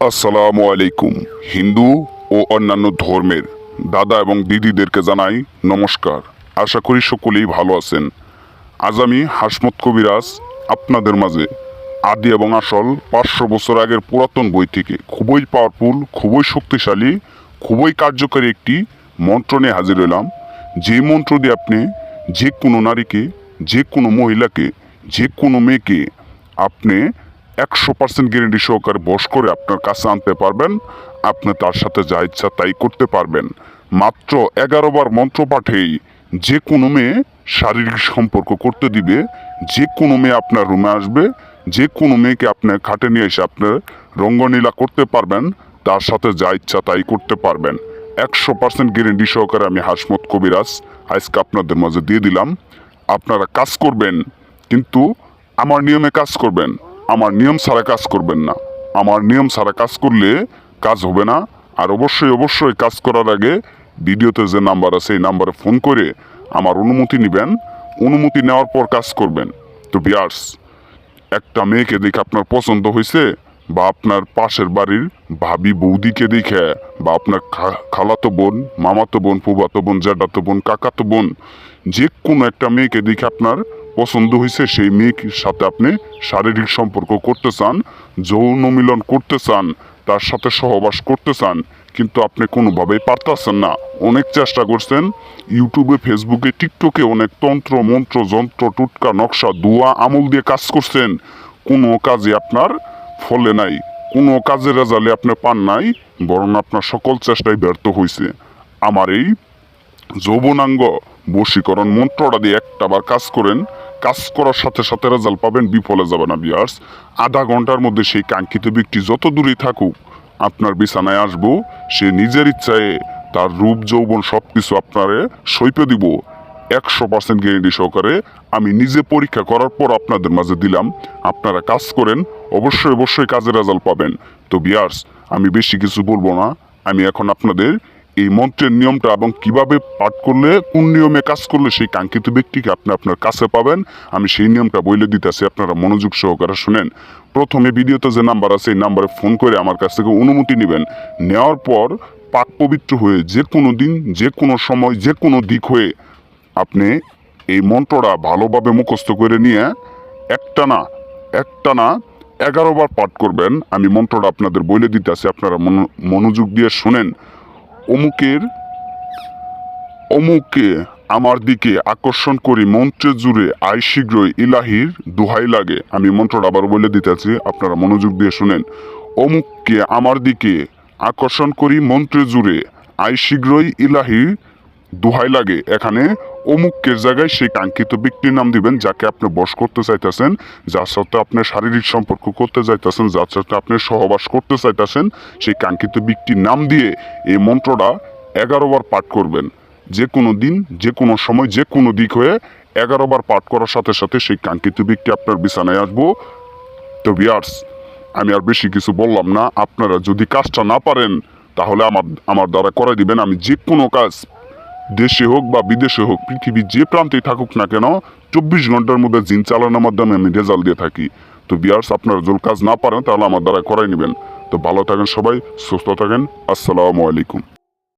আসসালামু আলাইকুম। হিন্দু ও অন্যান্য ধর্মের দাদা এবং দিদিদেরকে জানাই নমস্কার। আশা করি সকলেই ভালো আছেন। আজ আমি হাসমত কবিরাজ আপনাদের মাঝে আদি এবং আসল 500 বছর আগের পুরাতন বই থেকে খুবই পাওয়ারফুল, খুবই শক্তিশালী, খুবই কার্যকরী একটি মন্ত্র নিয়ে হাজির হলাম। যে মন্ত্র দিয়ে আপনি যে কোনো নারীকে, যে কোনো মহিলাকে, যে কোনো মেয়েকে আপনি 100% গ্যারেন্টি সহকারে বশ করে আপনার কাছে আনতে পারবেন। আপনি তার সাথে যা ইচ্ছা তাই করতে পারবেন। মাত্র 11 বার মন্ত্র পাঠেই যে কোনো মেয়ে শারীরিক সম্পর্ক করতে দিবে, যে কোনো মেয়ে আপনার রুমে আসবে, যে কোনো মেয়েকে আপনার খাটে নিয়ে এসে আপনার রঙ্গনীলা করতে পারবেন, তার সাথে যা ইচ্ছা তাই করতে পারবেন। 100% গ্যারেন্টি সহকারে আমি হাসমত কবিরাজ আজকে আপনাদের মাঝে দিয়ে দিলাম। আপনারা কাজ করবেন, কিন্তু আমার নিয়মে কাজ করবেন। আমার নিয়ম ছাড়া কাজ করবেন না। আমার নিয়ম ছাড়া কাজ করলে কাজ হবে না। আর অবশ্যই কাজ করার আগে ভিডিওতে যে নাম্বার আছে এই নাম্বারে ফোন করে আমার অনুমতি নেবেন। অনুমতি নেওয়ার পর কাজ করবেন। তো ভিউয়ার্স, একটা মেয়েকে দেখে আপনার পছন্দ হয়েছে, বা আপনার পাশের বাড়ির ভাবি বৌদিকে দেখে, বা আপনার খালাতো বোন, মামাতো বোন, ফুফাতো বোন, জ্যাঠাতো বোন, কাকাতো বোন, যে কোনো একটা মেয়েকে দেখে আপনার পছন্দ হয়েছে, সেই মেয়ের সাথে আপনি শারীরিক সম্পর্ক করতে চান, যৌন মিলন করতে চান, তার সাথে সহবাস করতে চান, কিন্তু আপনি কোনোভাবেই পারতেছেন না। অনেক চেষ্টা করছেন, ইউটিউবে, ফেসবুকে, টিকটকে অনেক তন্ত্র মন্ত্র যন্ত্র টুটকা নকশা দুয়া আমল দিয়ে কাজ করছেন, কোনো কাজে আপনার ফলে নাই, কোনো কাজের রেজাল্টে আপনি পান নাই, বরং আপনার সকল চেষ্টায় ব্যর্থ হয়েছে। আমার এই যৌবনাঙ্গ বশীকরণ মন্ত্রটা দিয়ে একটাবার কাজ করেন, কাজ করার সাথে সাথে রেজাল্ট পাবেন, বিফলে যাবে না ভিউয়ার্স। আধা ঘন্টার মধ্যে সেই কাঙ্ক্ষিত ব্যক্তি যত দূরেই থাকুক আপনার বিছানায় আসবো। সে নিজের ইচ্ছায় তার রূপ যৌবন সব কিছু আপনারে সইপে দিব। 100% গ্যারেন্টি সহকারে আমি নিজে পরীক্ষা করার পর আপনাদের মাঝে দিলাম। আপনারা কাজ করেন, অবশ্যই কাজের রেজাল্ট পাবেন। তো ভিউয়ার্স, আমি বেশি কিছু বলবো না। আমি এখন আপনাদের এই মন্ত্রের নিয়মটা এবং কিভাবে পাঠ করলে, কোন নিয়মে কাজ করলে সেই কাঙ্ক্ষিত ব্যক্তিকে আপনি আপনার কাছে পাবেন, আমি সেই নিয়মটা বলে দিতেছি। আপনারা মনোযোগ সহকারে শুনেন। প্রথমে ভিডিওতে যে নাম্বার আছে এই নাম্বারে ফোন করে আমার কাছ থেকে অনুমতি নেবেন। নেওয়ার পর পাক পবিত্র হয়ে যে কোনো দিন, যে কোনো সময়, যে কোনো দিক হয়ে আপনি এই মন্ত্রটা ভালোভাবে মুখস্থ করে নিয়ে একটানা 11 বার পাঠ করবেন। আমি মন্ত্রটা আপনাদের বলে দিতেছি, আপনারা মনোযোগ দিয়ে শুনেন। অমুকে আমার দিকে আকর্ষণ করি মন্ত্রে জুড়ে, আই শীঘ্রই ইলাহির দোহাই লাগে। আমি মন্ত্রটা আবার বলে দিতেছি, আপনারা মনোযোগ দিয়ে শুনেন। অমুককে আমার দিকে আকর্ষণ করি মন্ত্রে জুড়ে, আই শীঘ্রই ইলাহির দোহাই লাগে। এখানে অমুকের জায়গায় সেই কাঙ্ক্ষিত ব্যক্তির নাম দিবেন, যাকে আপনি বশ করতে চাইতেছেন, যার সাথে আপনি শারীরিক সম্পর্ক করতে চাইতেছেন, যার সাথে আপনি সহবাস করতে চাইতেছেন, সেই কাঙ্ক্ষিত ব্যক্তির নাম দিয়ে এই মন্ত্রটা 11 বার পাঠ করবেন। যে কোনো দিন, যে কোনো সময়, যে কোনো দিক হয়ে 11 বার পাঠ করার সাথে সাথে সেই কাঙ্ক্ষিত ব্যক্তি আপনার বিছানায় আসবো। তো ভিউয়ার্স, আমি আর বেশি কিছু বললাম না। আপনারা যদি কাজটা না পারেন তাহলে আমার দ্বারা করাই দিবেন। আমি যে কোনো কাজ, দেশে হোক বা বিদেশে হোক, পৃথিবীর যে প্রান্তেই থাকুক না কেন, 24 ঘন্টার মধ্যে জিন চালানোর মাধ্যমে আমি রেজাল্ট দিয়ে থাকি। তো ভিউয়ার্স, আপনারা যদি কাজ না পারেন তাহলে আমার দ্বারা করাই নেবেন। তো ভালো থাকেন সবাই, সুস্থ থাকেন। আসসালামু আলাইকুম।